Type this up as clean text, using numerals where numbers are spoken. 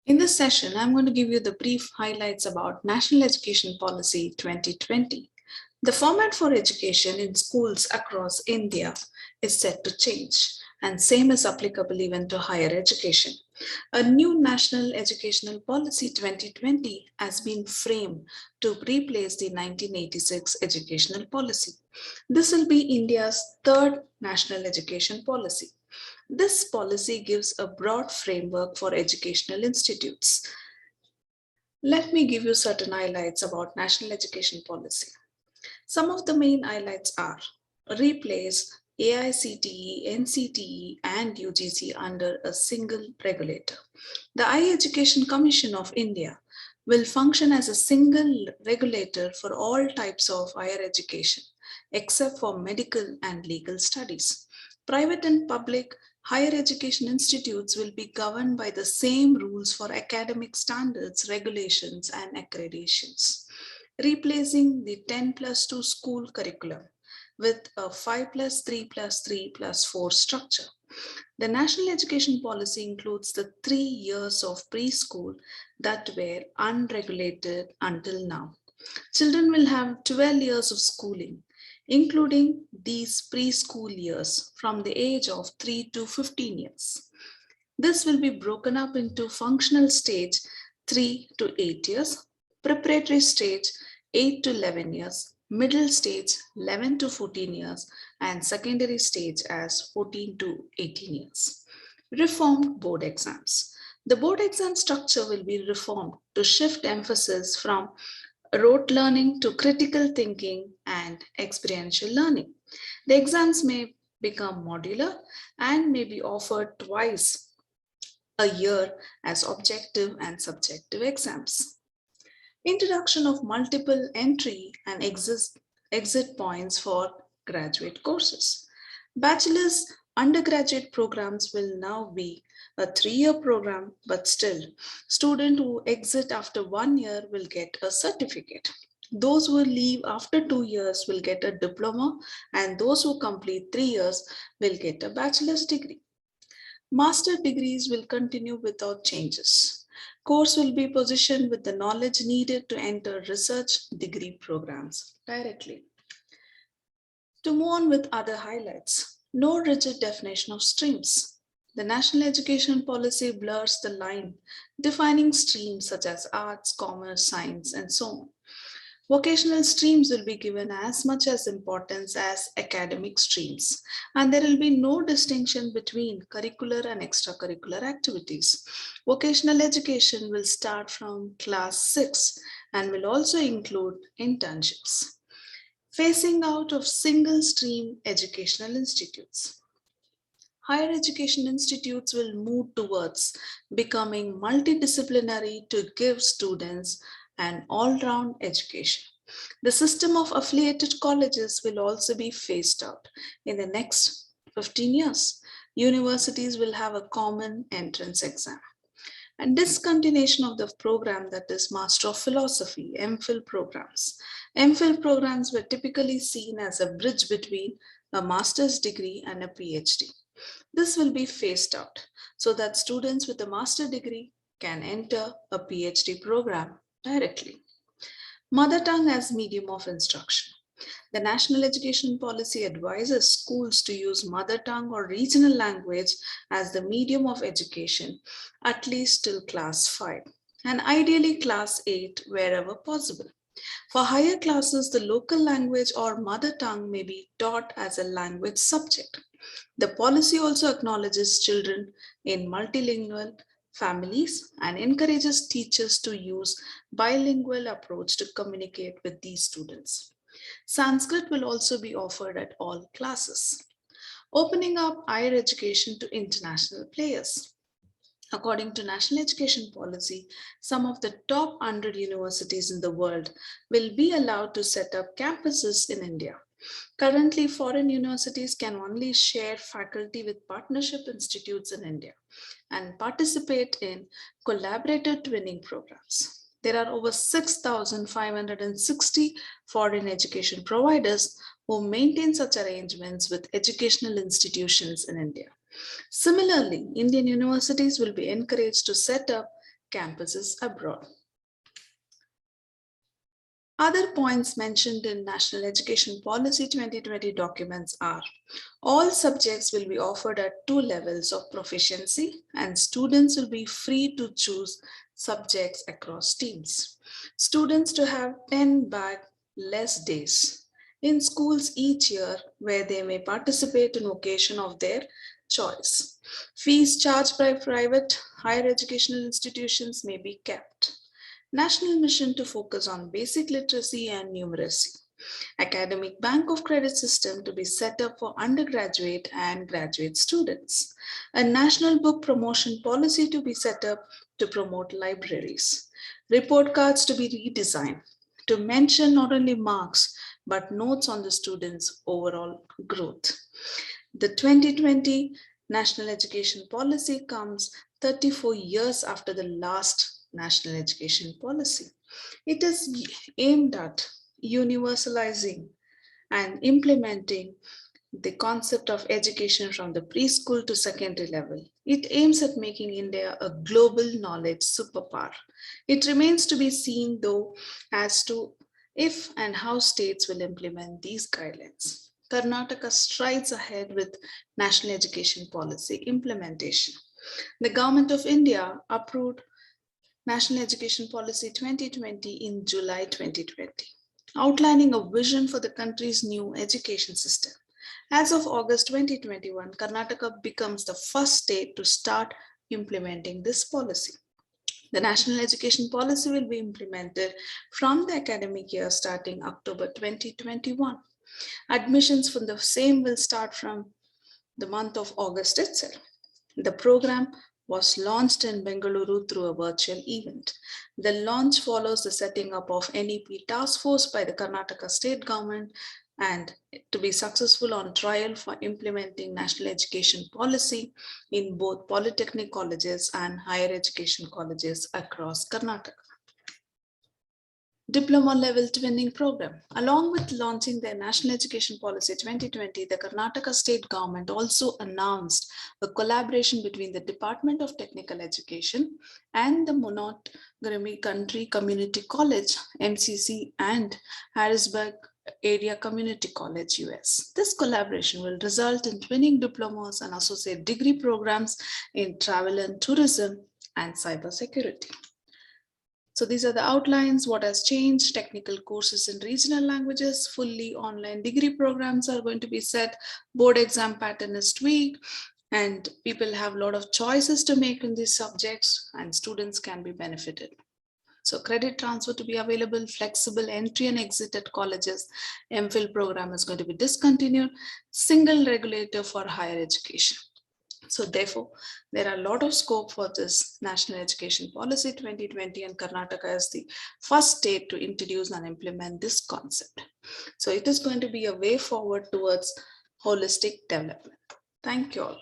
In this session, I'm going to give you the brief highlights about National Education Policy 2020. The format for education in schools across India is set to change, and same is applicable even to higher education. A new National Educational Policy 2020 has been framed to replace the 1986 Educational Policy. This will be India's third national education policy. This policy gives a broad framework for educational institutes. Let me give you certain highlights about national education policy. Some of the main highlights are replace AICTE, NCTE, and UGC under a single regulator. The Higher Education Commission of India will function as a single regulator for all types of higher education, except for medical and legal studies. Private and public higher education institutes will be governed by the same rules for academic standards, regulations, and accreditations, replacing the 10 plus 2 school curriculum with a 5 plus 3 plus 3 plus 4 structure. The national education policy includes the 3 years of preschool that were unregulated until now. Children will have 12 years of schooling, including these preschool years from the age of 3 to 15 years. This will be broken up into functional stage 3 to 8 years, preparatory stage 8 to 11 years, middle stage 11 to 14 years, and secondary stage as 14 to 18 years. Reformed board exams. The board exam structure will be reformed to shift emphasis from rote learning to critical thinking and experiential learning. The exams may become modular and may be offered twice a year as objective and subjective exams. Introduction of multiple entry and exit points for graduate courses. Bachelor's undergraduate programs will now be a 3-year program, but still, students who exit after 1 year will get a certificate. Those who leave after 2 years will get a diploma, and those who complete 3 years will get a bachelor's degree. Master degrees will continue without changes. Course will be positioned with the knowledge needed to enter research degree programs directly. To move on with other highlights, no rigid definition of streams. The national education policy blurs the line, defining streams such as arts, commerce, science, and so on. Vocational streams will be given as much as importance as academic streams, and there will be no distinction between curricular and extracurricular activities. Vocational education will start from class 6 and will also include internships. Phasing out of single stream educational institutes. Higher education institutes will move towards becoming multidisciplinary to give students an all-round education. The system of affiliated colleges will also be phased out. In the next 15 years, universities will have a common entrance exam. And discontinuation of the program, that is Master of Philosophy, MPhil programs. MPhil programs were typically seen as a bridge between a master's degree and a PhD. This will be phased out so that students with a master's degree can enter a PhD program directly. Mother tongue as medium of instruction. The National Education Policy advises schools to use mother tongue or regional language as the medium of education, at least till class 5, and ideally class 8 wherever possible. For higher classes, the local language or mother tongue may be taught as a language subject. The policy also acknowledges children in multilingual families and encourages teachers to use bilingual approach to communicate with these students. Sanskrit will also be offered at all classes, opening up higher education to international players. According to National Education Policy, some of the top 100 universities in the world will be allowed to set up campuses in India. Currently, foreign universities can only share faculty with partnership institutes in India and participate in collaborative twinning programs. There are over 6,560 foreign education providers who maintain such arrangements with educational institutions in India. Similarly, Indian universities will be encouraged to set up campuses abroad. Other points mentioned in National Education Policy 2020 documents are all subjects will be offered at 2 levels of proficiency and students will be free to choose subjects across teams. Students to have 10 back less days in schools each year where they may participate in occasion of their choice. Fees charged by private higher educational institutions may be kept. National mission to focus on basic literacy and numeracy. Academic Bank of Credit system to be set up for undergraduate and graduate students. A national book promotion policy to be set up to promote libraries. Report cards to be redesigned to mention not only marks but notes on the students' overall growth. The 2020 National Education Policy comes 34 years after the last National Education Policy. It is aimed at universalizing and implementing the concept of education from the preschool to secondary level. It aims at making India a global knowledge superpower. It remains to be seen, though, as to if and how states will implement these guidelines. Karnataka strides ahead with national education policy implementation. The Government of India approved National Education Policy 2020 in July 2020, outlining a vision for the country's new education system. As of August 2021, Karnataka becomes the first state to start implementing this policy. The National Education Policy will be implemented from the academic year starting October 2021. Admissions from the same will start from the month of August itself. The program was launched in Bengaluru through a virtual event. The launch follows the setting up of NEP task force by the Karnataka state government and to be successful on trial for implementing national education policy in both polytechnic colleges and higher education colleges across Karnataka. Diploma level twinning program. Along with launching their National Education Policy 2020, the Karnataka state government also announced a collaboration between the Department of Technical Education and the Monogomy Country Community College, MCC, and Harrisburg Area Community College, US. This collaboration will result in twinning diplomas and associate degree programs in travel and tourism and cybersecurity. So these are the outlines, what has changed, technical courses in regional languages, fully online degree programs are going to be set, board exam pattern is tweaked, and people have a lot of choices to make in these subjects and students can be benefited. So credit transfer to be available, flexible entry and exit at colleges, MPhil program is going to be discontinued, single regulator for higher education. So therefore, there are a lot of scope for this National Education Policy 2020 and Karnataka is the first state to introduce and implement this concept. So it is going to be a way forward towards holistic development. Thank you all.